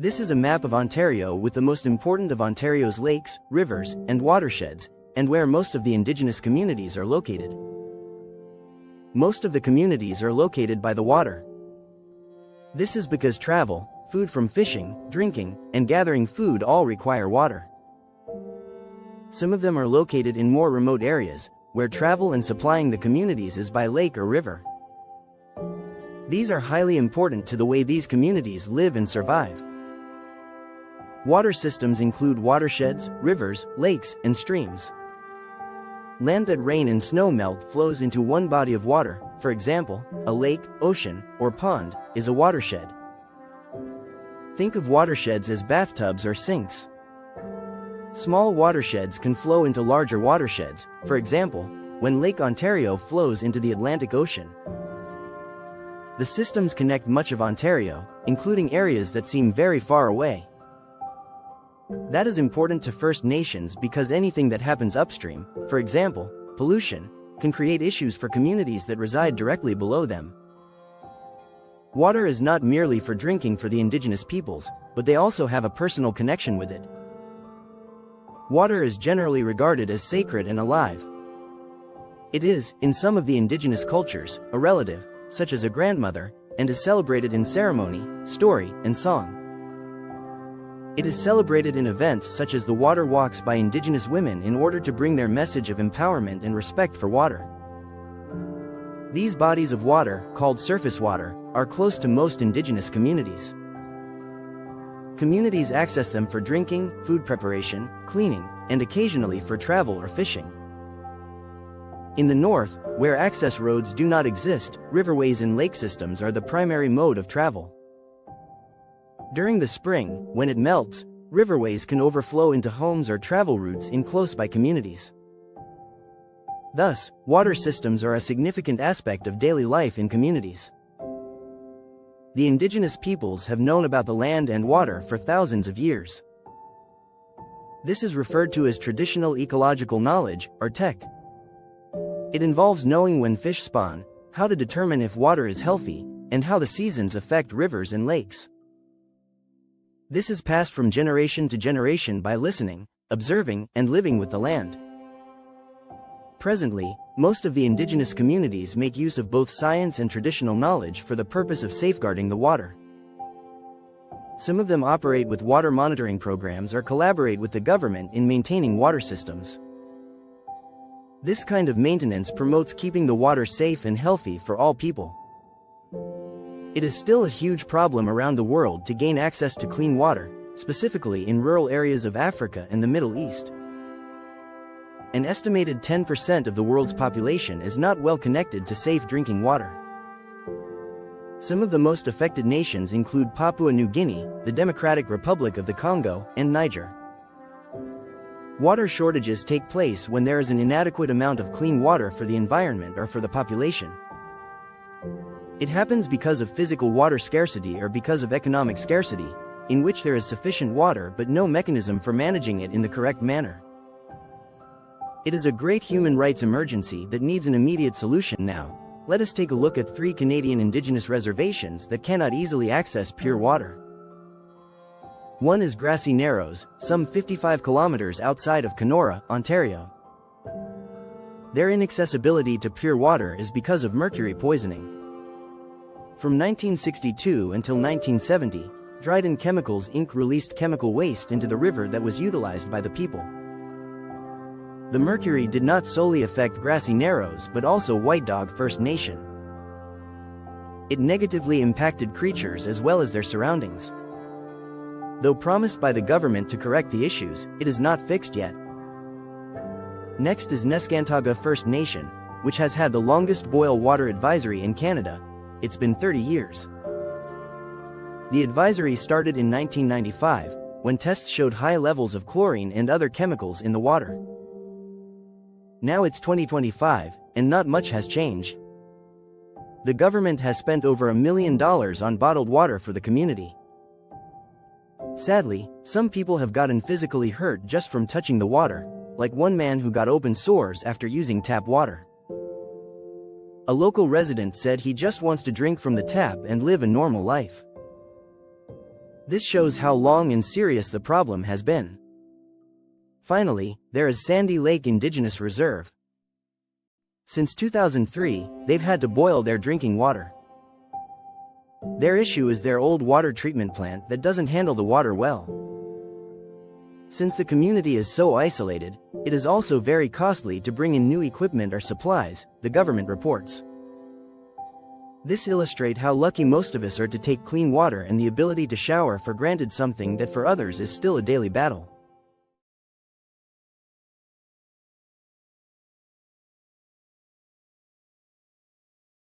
This is a map of Ontario with the most important of Ontario's lakes, rivers, and watersheds, and where most of the Indigenous communities are located. Most of the communities are located by the water. This is because travel, food from fishing, drinking, and gathering food all require water. Some of them are located in more remote areas, where travel and supplying the communities is by lake or river. These are highly important to the way these communities live and survive. Water systems include watersheds, rivers, lakes, and streams. Land that rain and snow melt flows into one body of water, for example, a lake, ocean, or pond, is a watershed. Think of watersheds as bathtubs or sinks. Small watersheds can flow into larger watersheds, for example, when Lake Ontario flows into the Atlantic Ocean. The systems connect much of Ontario, including areas that seem very far away. That is important to First Nations because anything that happens upstream, for example, pollution, can create issues for communities that reside directly below them. Water is not merely for drinking for the Indigenous peoples, but they also have a personal connection with it. Water is generally regarded as sacred and alive. It is, in some of the Indigenous cultures, a relative, such as a grandmother, and is celebrated in ceremony, story, and song. It is celebrated in events such as the water walks by Indigenous women in order to bring their message of empowerment and respect for water. These bodies of water, called surface water, are close to most Indigenous communities. Communities access them for drinking, food preparation, cleaning, and occasionally for travel or fishing. In the north, where access roads do not exist, riverways and lake systems are the primary mode of travel. During the spring, when it melts, riverways can overflow into homes or travel routes in close-by communities. Thus, water systems are a significant aspect of daily life in communities. The Indigenous peoples have known about the land and water for thousands of years. This is referred to as traditional ecological knowledge, or tech. It involves knowing when fish spawn, how to determine if water is healthy, and how the seasons affect rivers and lakes. This is passed from generation to generation by listening, observing, and living with the land. Presently, most of the Indigenous communities make use of both science and traditional knowledge for the purpose of safeguarding the water. Some of them operate with water monitoring programs or collaborate with the government in maintaining water systems. This kind of maintenance promotes keeping the water safe and healthy for all people. It is still a huge problem around the world to gain access to clean water, specifically in rural areas of Africa and the Middle East. An estimated 10% of the world's population is not well connected to safe drinking water. Some of the most affected nations include Papua New Guinea, the Democratic Republic of the Congo, and Niger. Water shortages take place when there is an inadequate amount of clean water for the environment or for the population. It happens because of physical water scarcity or because of economic scarcity, in which there is sufficient water but no mechanism for managing it in the correct manner. It is a great human rights emergency that needs an immediate solution now. Let us take a look at 3 Canadian Indigenous reservations that cannot easily access pure water. One is Grassy Narrows, some 55 kilometers outside of Kenora, Ontario. Their inaccessibility to pure water is because of mercury poisoning. From 1962 until 1970, Dryden Chemicals Inc. released chemical waste into the river that was utilized by the people. The mercury did not solely affect Grassy Narrows but also White Dog First Nation. It negatively impacted creatures as well as their surroundings. Though promised by the government to correct the issues, it is not fixed yet. Next is Neskantaga First Nation, which has had the longest boil water advisory in Canada. It's been 30 years. The advisory started in 1995, when tests showed high levels of chlorine and other chemicals in the water. Now it's 2025, and not much has changed. The government has spent over $1 million on bottled water for the community. Sadly, some people have gotten physically hurt just from touching the water, like one man who got open sores after using tap water. A local resident said he just wants to drink from the tap and live a normal life. This shows how long and serious the problem has been. Finally, there is Sandy Lake Indigenous Reserve. Since 2003, they've had to boil their drinking water. Their issue is their old water treatment plant that doesn't handle the water well. Since the community is so isolated, it is also very costly to bring in new equipment or supplies, the government reports. This illustrates how lucky most of us are to take clean water and the ability to shower for granted, something that for others is still a daily battle.